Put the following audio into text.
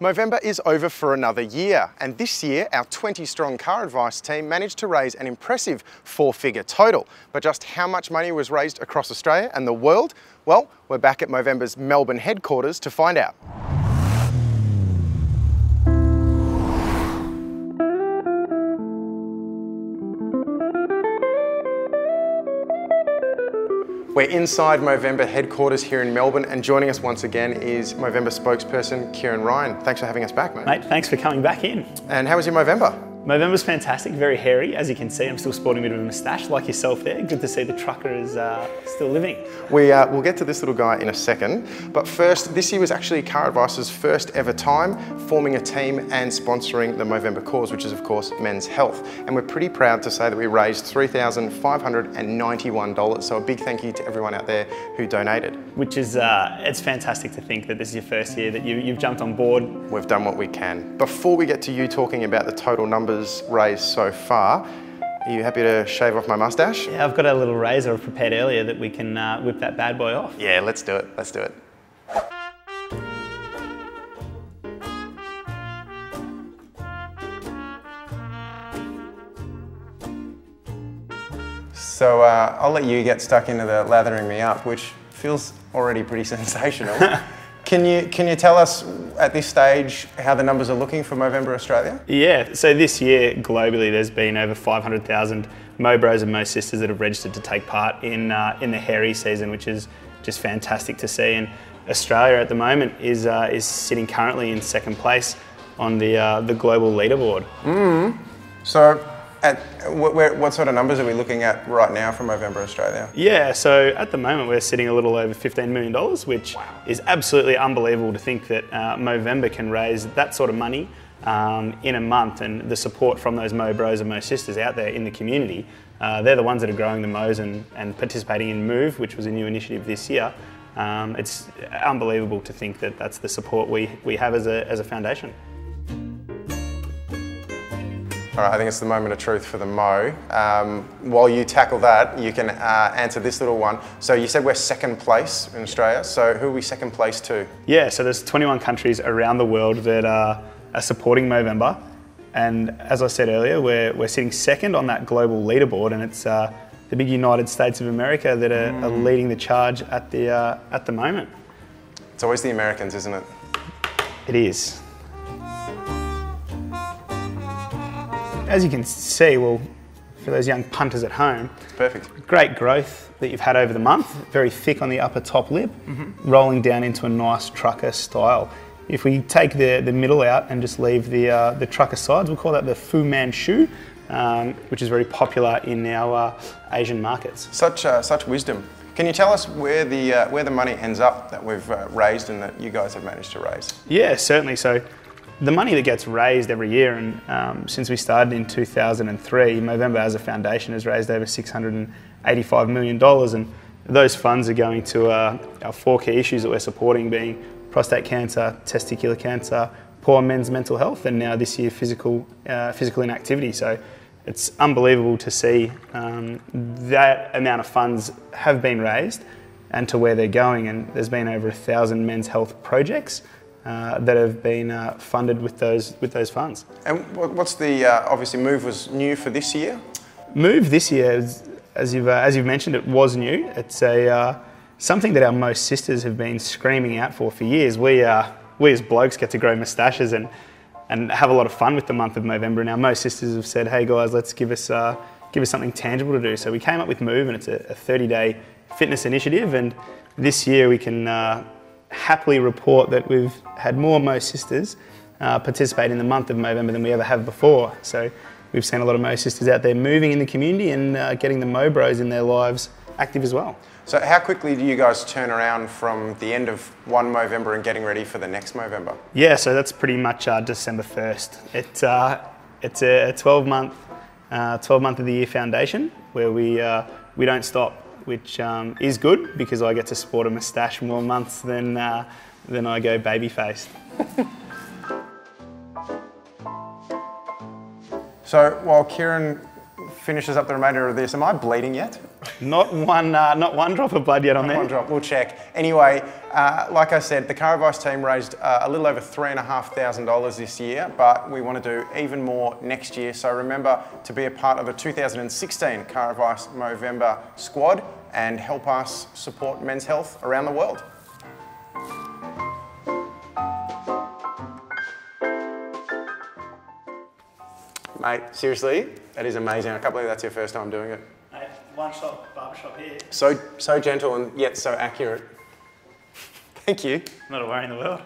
Movember is over for another year, and this year our 20-strong CarAdvice team managed to raise an impressive four-figure total. But just how much money was raised across Australia and the world? Well, we're back at Movember's Melbourne headquarters to find out. We're inside Movember headquarters here in Melbourne, and joining us once again is Movember spokesperson Kieran Ryan. Thanks for having us back, mate. Mate, thanks for coming back in. And how was your Movember? Movember's fantastic, very hairy. As you can see, I'm still sporting a bit of a moustache like yourself there. Good to see the trucker is still living. We'll get to this little guy in a second, but first, this year was actually CarAdvice's first ever time forming a team and sponsoring the Movember cause, which is of course men's health. And we're pretty proud to say that we raised $3,591. So a big thank you to everyone out there who donated. Which is, it's fantastic to think that this is your first year that you've jumped on board. We've done what we can. Before we get to you talking about the total numbers raised so far, are you happy to shave off my mustache? Yeah, I've got a little razor I've prepared earlier that we can whip that bad boy off. Yeah, let's do it. Let's do it. So I'll let you get stuck into the lathering me up, which feels already pretty sensational. Can you tell us at this stage how the numbers are looking for Movember Australia? Yeah, so this year globally there's been over 500,000 Mo Bros and Mo Sisters that have registered to take part in the hairy season, which is just fantastic to see. And Australia at the moment is sitting currently in second place on the global leaderboard. So what sort of numbers are we looking at right now from Movember Australia? Yeah, so at the moment we're sitting a little over $15 million, which is absolutely unbelievable to think that Movember can raise that sort of money in a month, and the support from those Mo Bros and Mo Sisters out there in the community, they're the ones that are growing the Mo's and participating in Move, which was a new initiative this year. It's unbelievable to think that that's the support we have as a foundation. All right, I think it's the moment of truth for the Mo. While you tackle that, you can answer this little one. So you said we're second place in Australia, so who are we second place to? Yeah, so there's 21 countries around the world that are supporting Movember, and as I said earlier, we're sitting second on that global leaderboard, and it's the big United States of America that are leading the charge at the moment. It's always the Americans, isn't it? It is. As you can see, well, for those young punters at home, perfect. Great growth that you've had over the month, very thick on the upper top lip, rolling down into a nice trucker style. If we take the middle out and just leave the trucker sides, we'll call that the Fu Manchu, which is very popular in our Asian markets. Such wisdom. Can you tell us where the money ends up that we've raised and that you guys have managed to raise? Yeah, certainly. So the money that gets raised every year, and since we started in 2003, Movember as a foundation has raised over $685 million, and those funds are going to our four key issues that we're supporting, being prostate cancer, testicular cancer, poor men's mental health, and now this year physical inactivity. So it's unbelievable to see that amount of funds have been raised and to where they're going, and there's been over 1,000 men's health projects that have been funded with those funds. And what's the obviously Move was new for this year? Move this year, as you've mentioned, it was new. It's something that our Mo Sisters have been screaming out for years. We as blokes get to grow moustaches and have a lot of fun with the month of Movember, and our Mo Sisters have said, hey guys, let's give us something tangible to do. So we came up with Move, and it's a 30-day fitness initiative, and this year we can happily report that we've had more Mo Sisters participate in the month of Movember than we ever have before. So we've seen a lot of Mo Sisters out there moving in the community and getting the Mo Bros in their lives active as well. So how quickly do you guys turn around from the end of one Movember and getting ready for the next Movember? Yeah, so that's pretty much December 1st. It's a 12-month of the year foundation where we don't stop, which is good because I get to sport a moustache more months than I go baby-faced. So while Kieran finishes up the remainder of this, am I bleeding yet? Not one drop of blood yet on there. One drop, we'll check. Anyway, like I said, the CarAdvice team raised a little over $3,500 this year, but we want to do even more next year. So remember to be a part of the 2016 CarAdvice Movember squad and help us support men's health around the world. Mate, seriously, that is amazing. I can't believe that's your first time doing it. Mate, one-stop barbershop here. So gentle and yet so accurate. Thank you. Not a worry in the world.